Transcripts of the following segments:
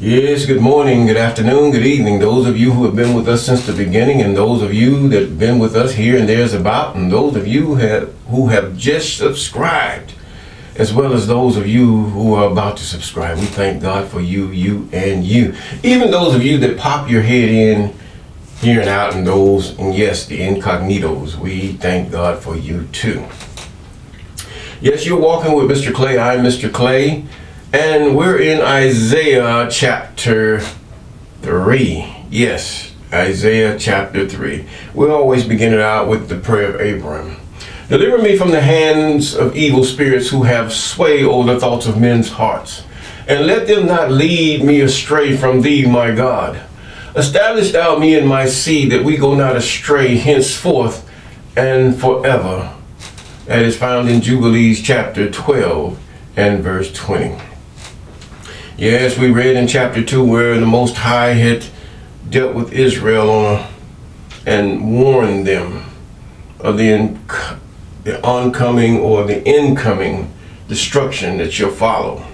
Yes, good morning, good afternoon, good evening. Those of you who have been with us since the beginning, and those of you that have been with us here and there's about, and those of you who have just subscribed, as well as those of you who are about to subscribe. We thank God for you, and you. Even those of you that pop your head in here and out, and those, and yes, the incognitos, we thank God for you too. Yes, you're walking with Mr. Clay. I'm Mr. Clay. And we're in Isaiah chapter 3. Yes, Isaiah chapter 3. We always begin it out with the prayer of Abraham. Deliver me from the hands of evil spirits who have sway over the thoughts of men's hearts. And let them not lead me astray from thee, my God. Establish thou me in my seed, that we go not astray henceforth and forever. That is found in Jubilees chapter 12 and verse 20. Yes, we read in chapter 2 where the Most High had dealt with Israel and warned them of the oncoming or the incoming destruction that shall follow.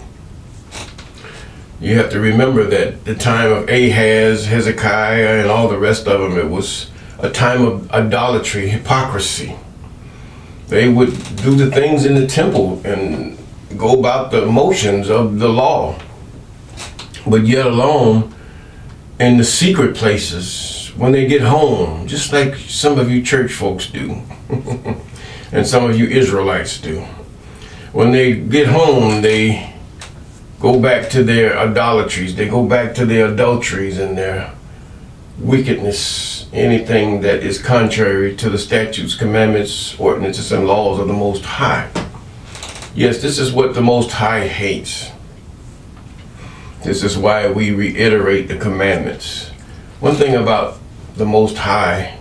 You have to remember that the time of Ahaz, Hezekiah, and all the rest of them, it was a time of idolatry, hypocrisy. They would do the things in the temple and go about the motions of the law, but yet alone in the secret places when they get home, just like some of you church folks do and some of you Israelites do. When they get home, they go back to their idolatries, they go back to their adulteries and their wickedness, anything that is contrary to the statutes, commandments, ordinances, and laws of the Most High. Yes, this is what the Most High hates. This is why we reiterate the commandments. One thing about the Most High,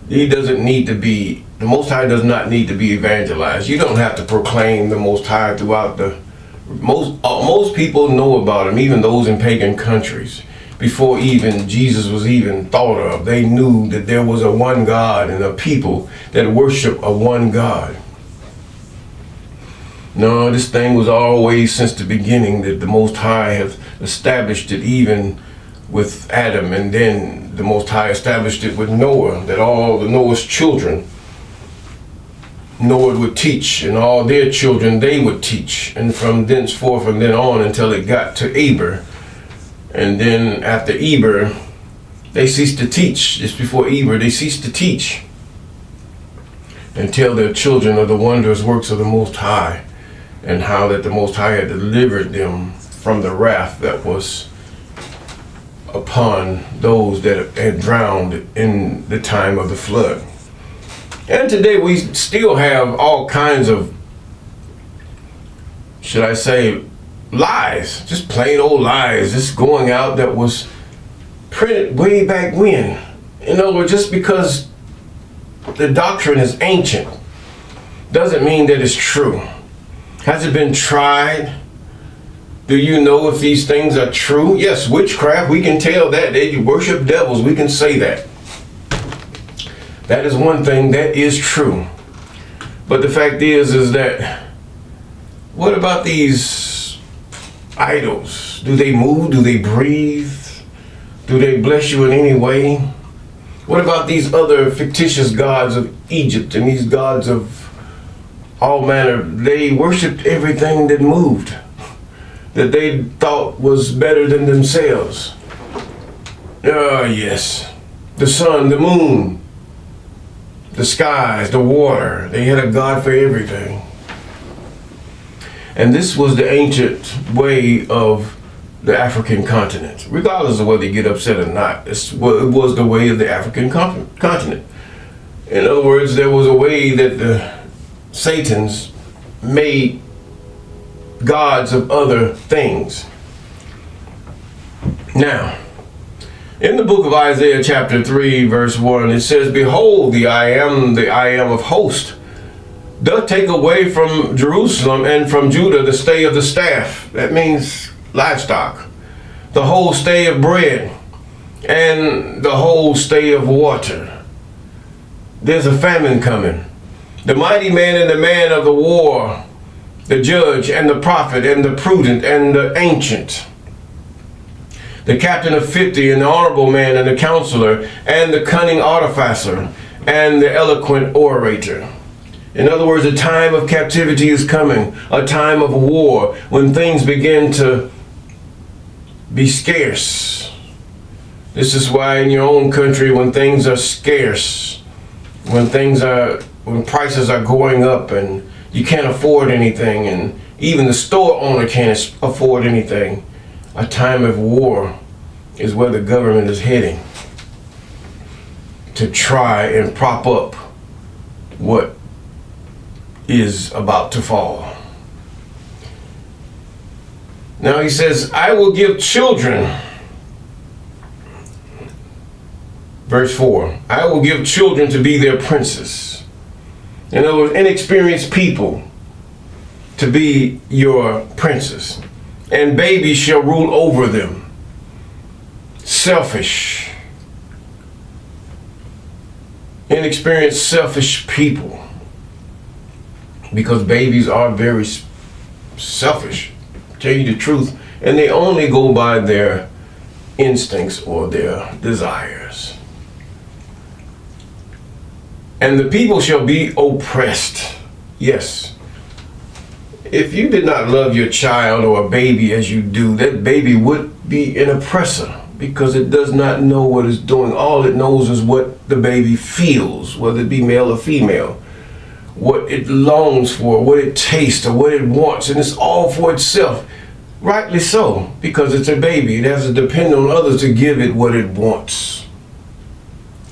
the Most High does not need to be evangelized. You don't have to proclaim the Most High throughout most people know about him, even those in pagan countries. Before even Jesus was even thought of, they knew that there was a one God and a people that worship a one God. No, this thing was always since the beginning that the Most High has established it, even with Adam, and then the Most High established it with Noah, that all the Noah's children, Noah would teach, and all their children they would teach, and from thenceforth and then on until it got to Eber. And then after Eber, they ceased to teach. Just before Eber, they ceased to teach and tell their children of the wondrous works of the Most High, and how that the Most High had delivered them from the wrath that was upon those that had drowned in the time of the flood. And today we still have all kinds of, should I say, lies, just plain old lies, just going out that was printed way back when. In other words, just because the doctrine is ancient doesn't mean that it's true. Has it been tried? Do you know if these things are true? Yes, witchcraft, we can tell that. They worship devils, we can say that. That is one thing that is true. But the fact is that, what about these idols? Do they move? Do they breathe? Do they bless you in any way? What about these other fictitious gods of Egypt and these gods of all manner? They worshipped everything that moved, that they thought was better than themselves. Ah, yes. The sun, the moon, the skies, the water. They had a god for everything. And this was the ancient way of the African continent. Regardless of whether you get upset or not, it was the way of the African continent. In other words, there was a way that the Satans made gods of other things. Now, in the book of Isaiah chapter 3 verse 1, it says, "Behold, the I am of hosts, doth take away from Jerusalem and from Judah the stay of the staff." That means livestock. "The whole stay of bread, and the whole stay of water." There's a famine coming. The mighty man and the man of the war, the judge and the prophet and the prudent and the ancient. the captain of 50, and the honorable man, and the counselor, and the cunning artificer, and the eloquent orator. In other words, a time of captivity is coming, a time of war, when things begin to be scarce. This is why in your own country, when things are scarce, when prices are going up and you can't afford anything, and even the store owner can't afford anything, a time of war is where the government is heading to try and prop up what is about to fall. Now he says, I will give children, verse 4, I will give children to be their princes. In other words, inexperienced people to be your princes, and babies shall rule over them. Selfish, inexperienced, selfish people. Because babies are very selfish, tell you the truth, and they only go by their instincts or their desires. And the people shall be oppressed. Yes. If you did not love your child or a baby as you do, that baby would be an oppressor, because it does not know what it's doing. All it knows is what the baby feels, whether it be male or female, what it longs for, what it tastes, or what it wants, and it's all for itself. Rightly so, because it's a baby. It has to depend on others to give it what it wants.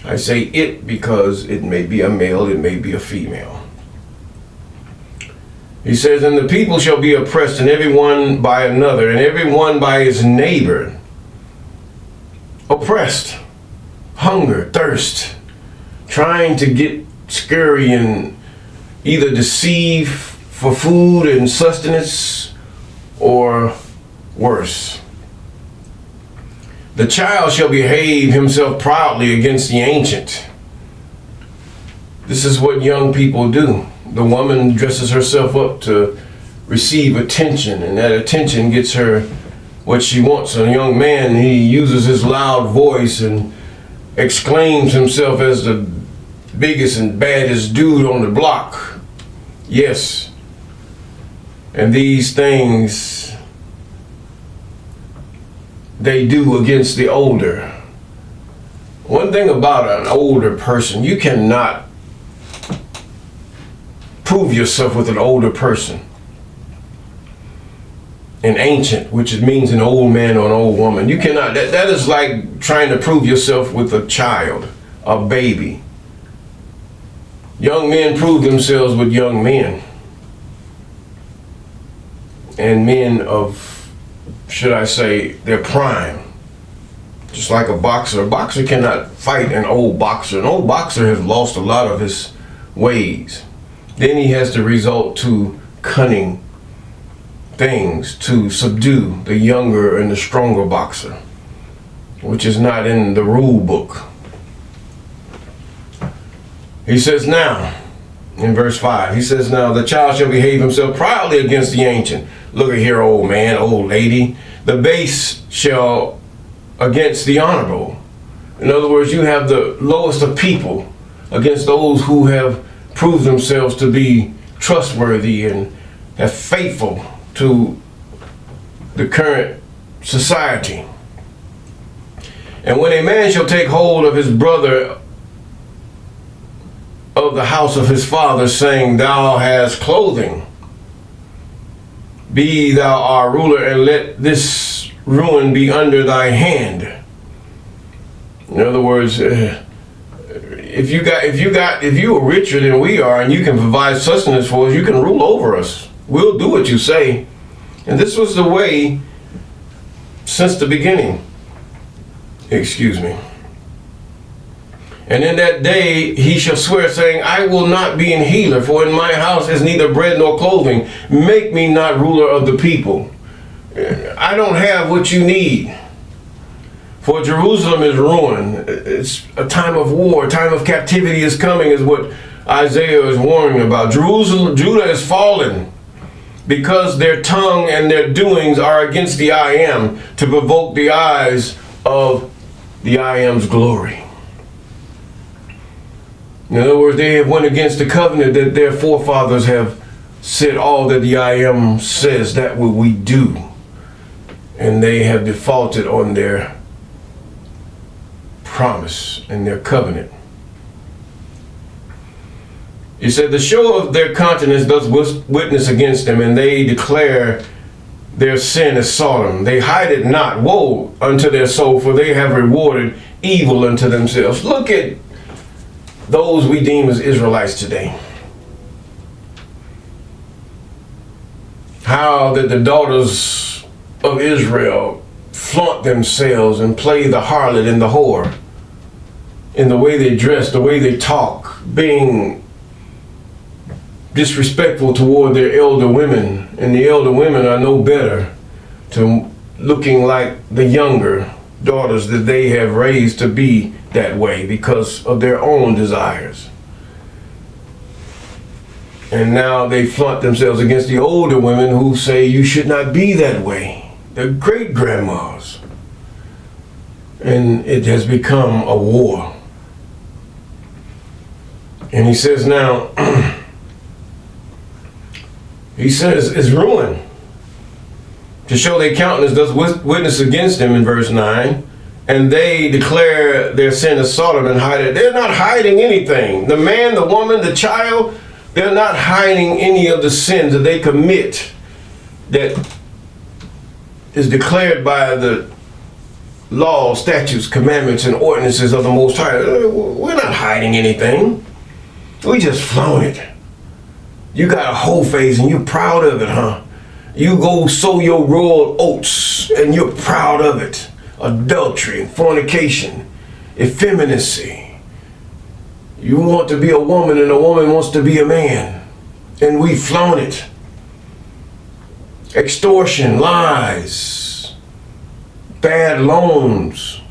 I say it because it may be a male, it may be a female. He says, and the people shall be oppressed, and every one by another, and every one by his neighbor. Oppressed, hunger, thirst, trying to get scurry and either deceive for food and sustenance, or worse. The child shall behave himself proudly against the ancient. This is what young people do. The woman dresses herself up to receive attention, and that attention gets her what she wants. A young man, he uses his loud voice and exclaims himself as the biggest and baddest dude on the block. Yes. And these things they do against the older. One thing about an older person, you cannot prove yourself with an older person. An ancient, which it means an old man or an old woman. You cannot, that is like trying to prove yourself with a child, a baby. Young men prove themselves with young men. And men of, should I say, their prime. Just like a boxer. A boxer cannot fight an old boxer. An old boxer has lost a lot of his ways. Then he has to resort to cunning things to subdue the younger and the stronger boxer, which is not in the rule book. He says now, in verse 5, he says, now the child shall behave himself proudly against the ancient. Look at here, old man, old lady. The base shall against the honorable. In other words, you have the lowest of people against those who have proved themselves to be trustworthy and have faithful to the current society. And when a man shall take hold of his brother of the house of his father, saying, thou hast clothing, be thou our ruler, and let this ruin be under thy hand. In other words, if you are richer than we are and you can provide sustenance for us, you can rule over us. We'll do what you say. And this was the way since the beginning. Excuse me. And in that day he shall swear, saying, I will not be an healer, for in my house is neither bread nor clothing. Make me not ruler of the people. I don't have what you need. For Jerusalem is ruined. It's a time of war, a time of captivity is coming, is what Isaiah is warning about. Judah is fallen. because their tongue and their doings are against the I am, to provoke the eyes of the I am's glory. In other words, they have went against the covenant that their forefathers have said all that the I am says, that will we do. And they have defaulted on their promise and their covenant. He said, the show of their countenance does witness against them, and they declare their sin as Sodom. They hide it not. Woe unto their soul, for they have rewarded evil unto themselves. Look at those we deem as Israelites today. How that the daughters of Israel flaunt themselves and play the harlot and the whore in the way they dress, the way they talk, being disrespectful toward their elder women, and the elder women are no better to looking like the younger daughters that they have raised to be that way because of their own desires. And now they flaunt themselves against the older women who say you should not be that way, the great grandmas. And it has become a war. And he says now, he says it's ruin. To show their countenance does witness against them in verse 9. And they declare their sin as Sodom and hide it. They're not hiding anything. The man, the woman, the child, they're not hiding any of the sins that they commit that is declared by the law, statutes, commandments, and ordinances of the Most High. We're not hiding anything. We just flown it. You got a whole face and you're proud of it, huh? You go sow your royal oats and you're proud of it. Adultery, fornication, effeminacy. You want to be a woman and a woman wants to be a man. And we've flown it. Extortion, lies, bad loans,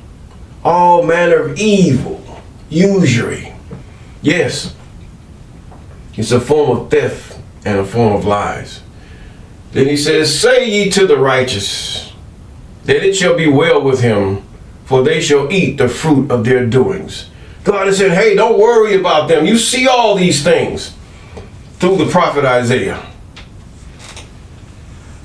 all manner of evil, usury. Yes, it's a form of theft and a form of lies. Then he says, say ye to the righteous, that it shall be well with him, for they shall eat the fruit of their doings. God has said, hey, don't worry about them. You see all these things through the prophet Isaiah.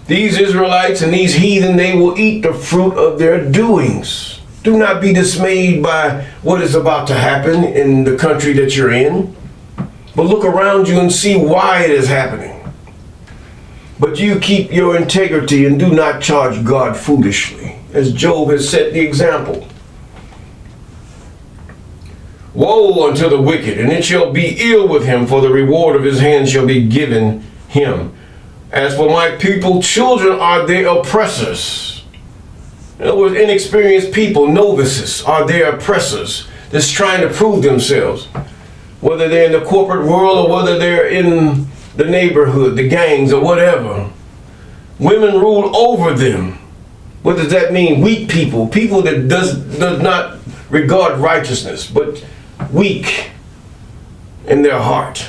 These Israelites and these heathen, they will eat the fruit of their doings. Do not be dismayed by what is about to happen in the country that you're in, but look around you and see why it is happening. But you keep your integrity and do not charge God foolishly, as Job has set the example. Woe unto the wicked, and it shall be ill with him, for the reward of his hand shall be given him. As for my people, children are their oppressors. In other words, inexperienced people, novices, are their oppressors that's trying to prove themselves. Whether they're in the corporate world or whether they're in the neighborhood, the gangs, or whatever. Women rule over them. What does that mean? Weak people, people that does not regard righteousness, but weak in their heart.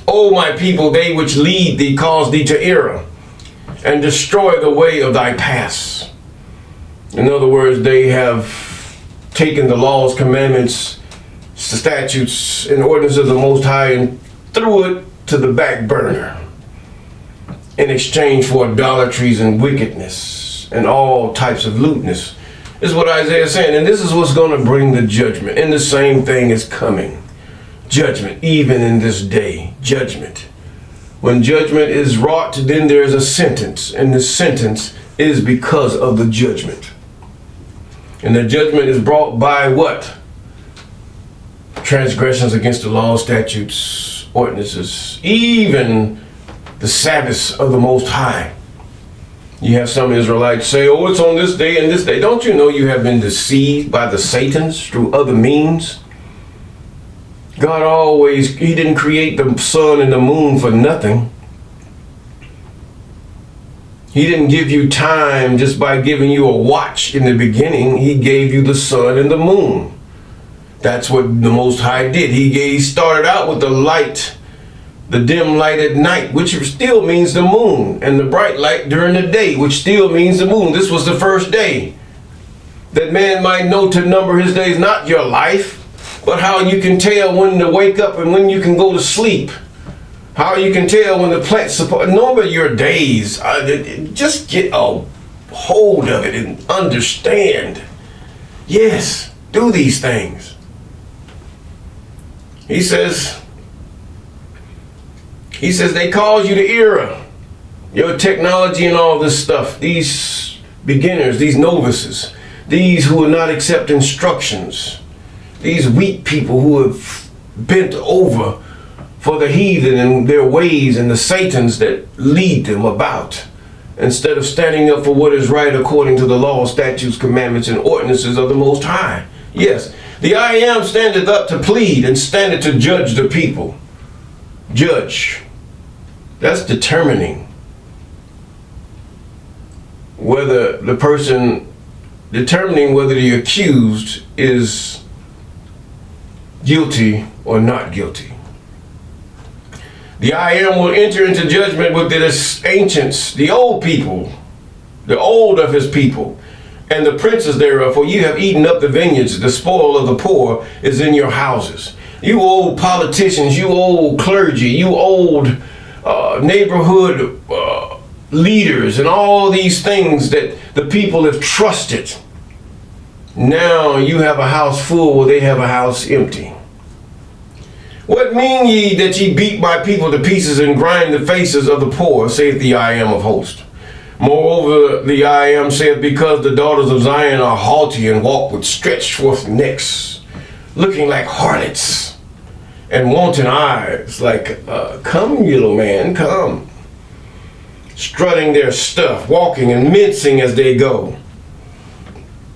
O my people, they which lead thee cause thee to err, and destroy the way of thy paths. In other words, they have taken the laws, commandments, statutes, and ordinances of the Most High and threw it to the back burner in exchange for idolatries and wickedness and all types of lewdness. This is what Isaiah is saying, and this is what's going to bring the judgment. And the same thing is coming. Judgment, even in this day, judgment. When judgment is wrought, then there is a sentence, and the sentence is because of the judgment. And the judgment is brought by what? Transgressions against the law, statutes, ordinances, even the Sabbaths of the Most High. You have some Israelites say, oh, it's on this day and this day. Don't you know you have been deceived by the Satans through other means? God always, he didn't create the sun and the moon for nothing. He didn't give you time just by giving you a watch in the beginning. He gave you the sun and the moon. That's what the Most High did. He started out with the light the dim light at night, which still means the moon, and the bright light during the day, which still means the moon. This was the first day, that man might know to number his days, not your life, but how you can tell when to wake up and when you can go to sleep. How you can tell when the plants number your days. Just get a hold of it and understand. Yes, do these things. He says they cause you the era, your technology and all this stuff. These beginners, these novices, these who will not accept instructions, these weak people who have bent over for the heathen and their ways and the satans that lead them about, instead of standing up for what is right according to the law, statutes, commandments, and ordinances of the Most High. Yes, the I Am standeth up to plead and standeth to judge the people. Judge. That's determining whether the accused is guilty or not guilty. The I Am will enter into judgment with the ancients, the old people, the old of his people, and the princes thereof, for you have eaten up the vineyards, the spoil of the poor is in your houses. You old politicians, you old clergy, you old neighborhood leaders, and all these things that the people have trusted. Now you have a house full where they have a house empty. What mean ye that ye beat my people to pieces and grind the faces of the poor, saith the I Am of hosts? Moreover, the I Am saith, because the daughters of Zion are haughty and walk with stretched forth necks, looking like harlots, and wanton eyes, like, come, little man, come. Strutting their stuff, walking and mincing as they go,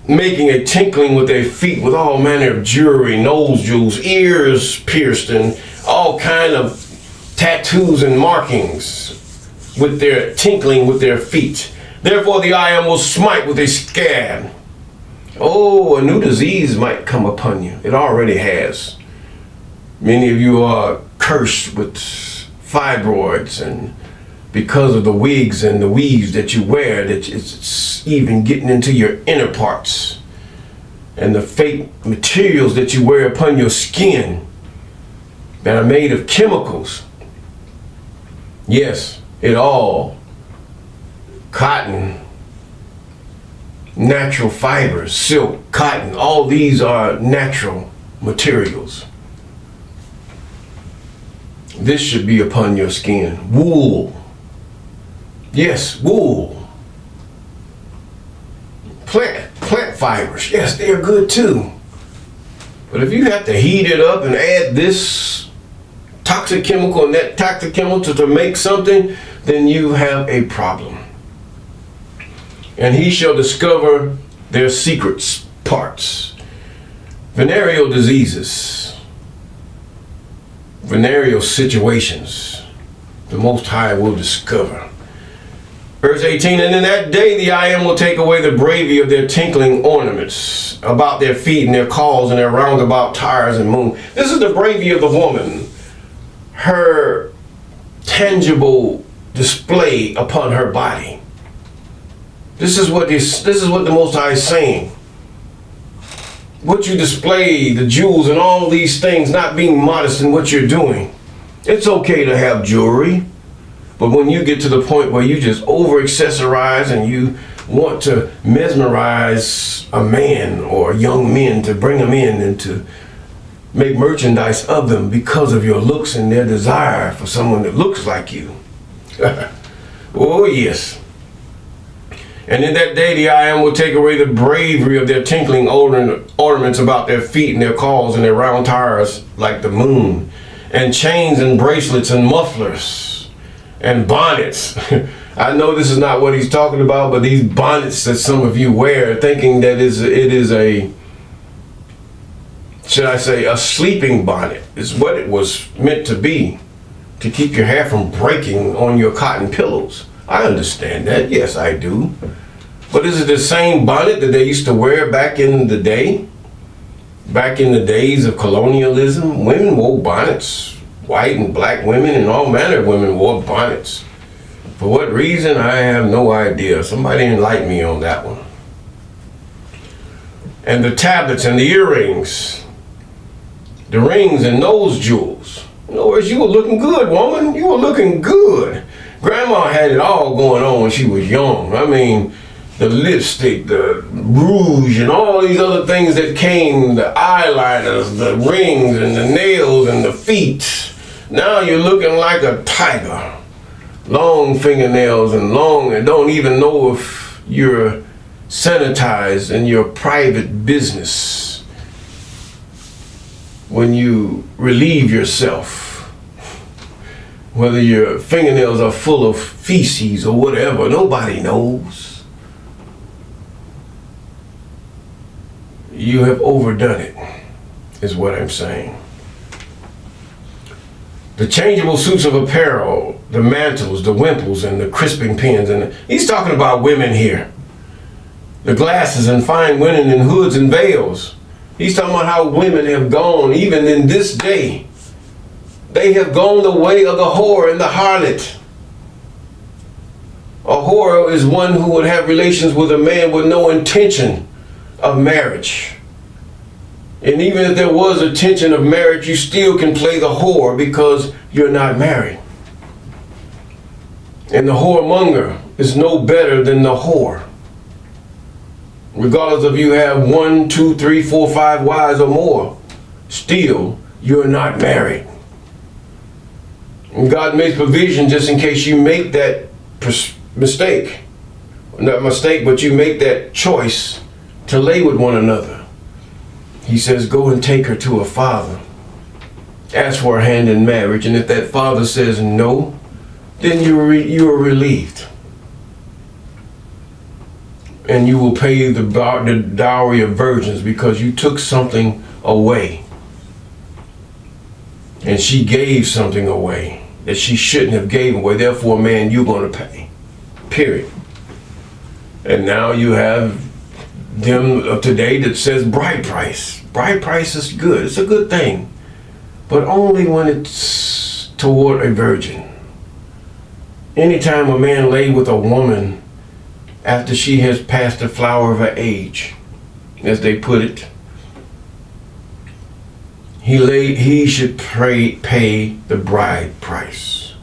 making a tinkling with their feet with all manner of jewelry, nose jewels, ears pierced, and all kind of tattoos and markings with their tinkling with their feet. Therefore the I Am will smite with a scab. Oh, a new disease might come upon you. It already has. Many of you are cursed with fibroids, and because of the wigs and the weaves that you wear, that it's even getting into your inner parts, and the fake materials that you wear upon your skin that are made of chemicals. Yes, it all cotton, natural fibers, silk, cotton, all these are natural materials. This should be upon your skin. Wool. Yes, wool. Plant fibers. Yes, they are good too. But if you have to heat it up and add this toxic chemical and that toxic chemical to make something, then you have a problem. And he shall discover their secret parts. Venereal diseases, venereal situations, the Most High will discover. Verse 18, and in that day the I Am will take away the bravery of their tinkling ornaments about their feet and their cauls and their roundabout tires and moon. This is the bravery of the woman, her tangible display upon her body. This is what the Most High is saying. What you display, the jewels and all these things, not being modest in what you're doing. It's okay to have jewelry. But when you get to the point where you just over accessorize and you want to mesmerize a man or young men to bring them in and to make merchandise of them because of your looks and their desire for someone that looks like you. Oh yes. And in that day the I Am will take away the bravery of their tinkling ornaments about their feet and their cauls and their round tires like the moon, and chains and bracelets and mufflers and bonnets. I know this is not what he's talking about, but these bonnets that some of you wear, thinking that it is a, should I say, a sleeping bonnet, is what it was meant to be, to keep your hair from breaking on your cotton pillows. I understand that, yes I do. But is it the same bonnet that they used to wear back in the day? Back in the days of colonialism, women wore bonnets white and black women and all manner of women wore bonnets. For what reason, I have no idea. Somebody enlighten me on that one. And the tablets and the earrings, the rings and nose jewels. In other words, you were looking good, woman. You were looking good. Grandma had it all going on when she was young. I mean, the lipstick, the rouge, and all these other things that came, the eyeliners, the rings, and the nails, and the feet. Now you're looking like a tiger. Long fingernails and don't even know if you're sanitized in your private business when you relieve yourself. Whether your fingernails are full of feces or whatever, nobody knows. You have overdone it, is what I'm saying. The changeable suits of apparel, the mantles, the wimples, and the crisping pins. And he's talking about women here. The glasses and fine linen and hoods and veils. He's talking about how women have gone, even in this day. They have gone the way of the whore and the harlot. A whore is one who would have relations with a man with no intention of marriage. And even if there was a tension of marriage, you still can play the whore because you're not married. And the whoremonger is no better than the whore. Regardless if you have 1, 2, 3, 4, 5 wives or more, still you're not married. And God makes provision just in case you make that mistake. Not mistake, but you make that choice to lay with one another. He says, go and take her to her father. Ask for a hand in marriage. And if that father says no, then you are relieved. And you will pay the dowry of virgins because you took something away. And she gave something away that she shouldn't have gave away. Therefore, man, you're going to pay. Period. And now you have them of today that says bride price. Bride price is good. It's a good thing. But only when it's toward a virgin. Anytime a man lay with a woman after she has passed the flower of her age, as they put it, he should pay the bride price,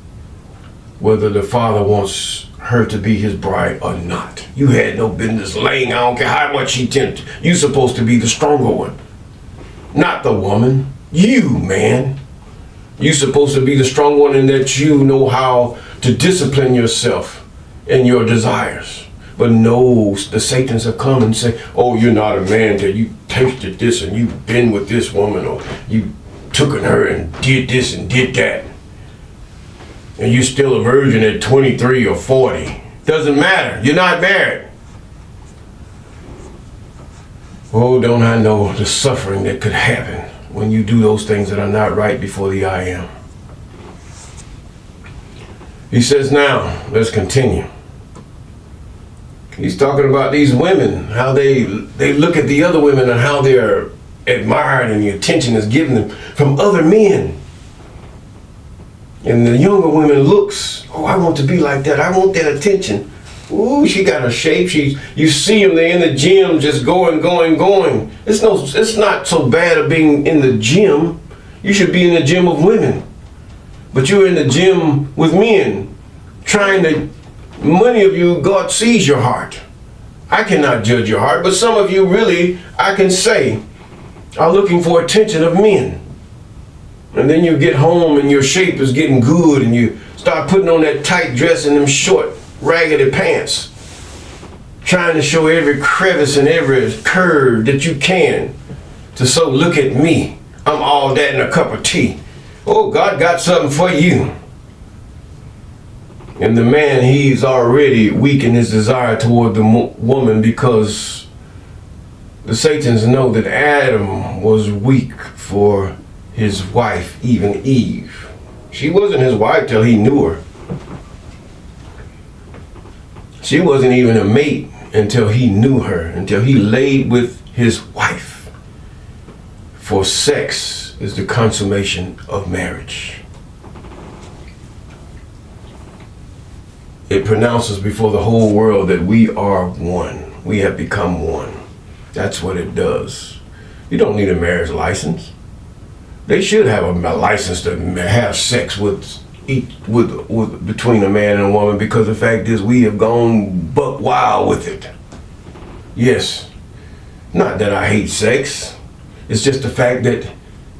whether the father wants her to be his bride or not. You had no business laying. I don't care how much she tempted. You're supposed to be the stronger one, not the woman. You, man. You're supposed to be the strong one in that you know how to discipline yourself and your desires. But no, the Satans have come and say, oh, you're not a man till you tasted this and you've been with this woman, or you took her and did this and did that. And you're still a virgin at 23 or 40. Doesn't matter. You're not married. Oh, don't I know the suffering that could happen when you do those things that are not right before the I am. He says now, let's continue. He's talking about these women, how they look at the other women and how they're admired and the attention is given them from other men. And the younger women looks, oh, I want to be like that. I want that attention. Ooh, she got a shape. You see them, they're in the gym just going. It's not so bad of being in the gym. You should be in the gym of women. But you're in the gym with men, many of you, God sees your heart. I cannot judge your heart, but some of you really, I can say, are looking for attention of men. And then you get home and your shape is getting good and you start putting on that tight dress and them short, raggedy pants, trying to show every crevice and every curve that you can so look at me. I'm all that in a cup of tea. Oh, God got something for you. And the man, he's already weak in his desire toward the woman because the Satans know that Adam was weak for his wife, even Eve. She wasn't his wife till he knew her. She wasn't even a mate until he knew her, until he laid with his wife. For sex is the consummation of marriage. it pronounces before the whole world that we are one. We have become one. That's what it does. You don't need a marriage license. They should have a license to have sex between a man and a woman, because the fact is we have gone buck wild with it. Yes. Not that I hate sex. It's just the fact that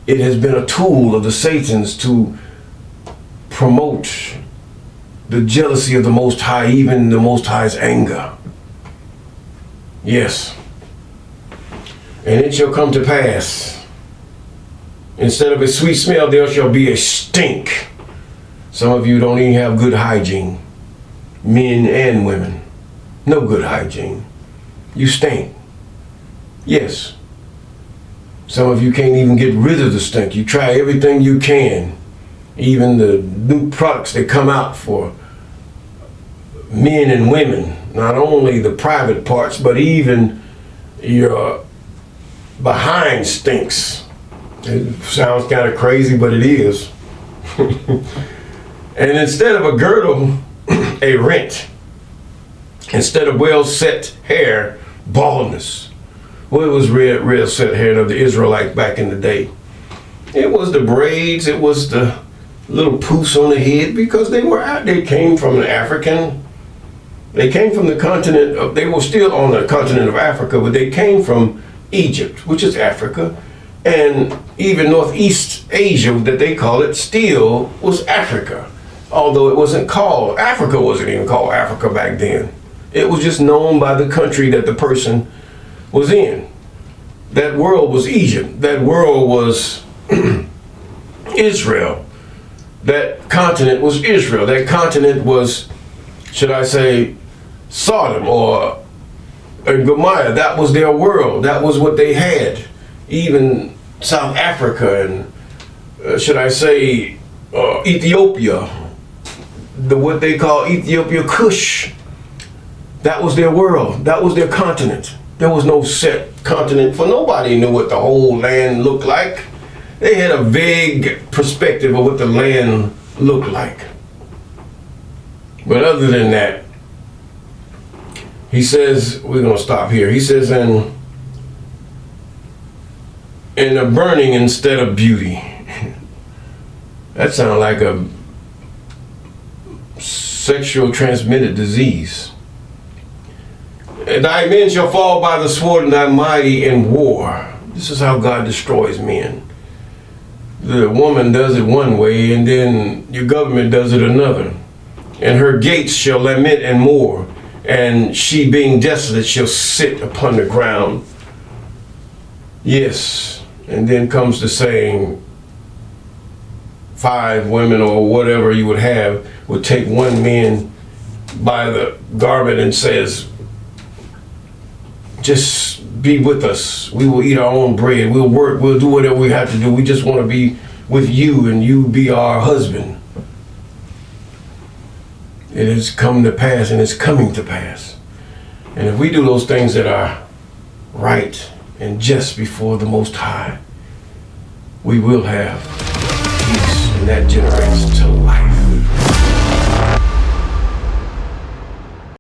it has been a tool of the Satans to promote the jealousy of the Most High, even the Most High's anger. Yes. And it shall come to pass, instead of a sweet smell, there shall be a stink. Some of you don't even have good hygiene. Men and women. No good hygiene. You stink. Yes. Some of you can't even get rid of the stink. You try everything you can. Even the new products that come out for men and women. Not only the private parts, but even your behind stinks. It sounds kind of crazy, but it is. And instead of a girdle, a rent. Instead of well set hair, baldness. Well, it was real set hair of the Israelite back in the day. It was the braids, it was the little poofs on the head, because they came from the African. They came from the continent of, they were still on the continent of Africa, but they came from Egypt, which is Africa, and even Northeast Asia, that they call it, still was Africa. Although it wasn't called, Africa wasn't even called Africa back then. It was just known by the country that the person was in. That world was Egypt. That world was Israel. That continent was Israel. That continent was, should I say, Sodom or Gomorrah. That was their world. That was what they had. Even South Africa and, should I say, Ethiopia, what they call Ethiopia Kush. That was their world. That was their continent. There was no set continent, for nobody knew what the whole land looked like. They had a vague perspective of what the land looked like. But other than that, he says, we're going to stop here. He says, in a burning instead of beauty. That sounds like a sexual transmitted disease. Thy men shall fall by the sword, and thy mighty in war. This is how God destroys men. The woman does it one way, and then your government does it another. And her gates shall lament and mourn, and she being desolate shall sit upon the ground. Yes, and then comes the saying, 5 women or whatever you would have would take one man by the garment and says, just be with us. We will eat our own bread. We'll work. We'll do whatever we have to do. We just want to be with you, and you be our husband. It has come to pass, and it's coming to pass. And if we do those things that are right and just before the Most High, we will have peace, and that generates to life.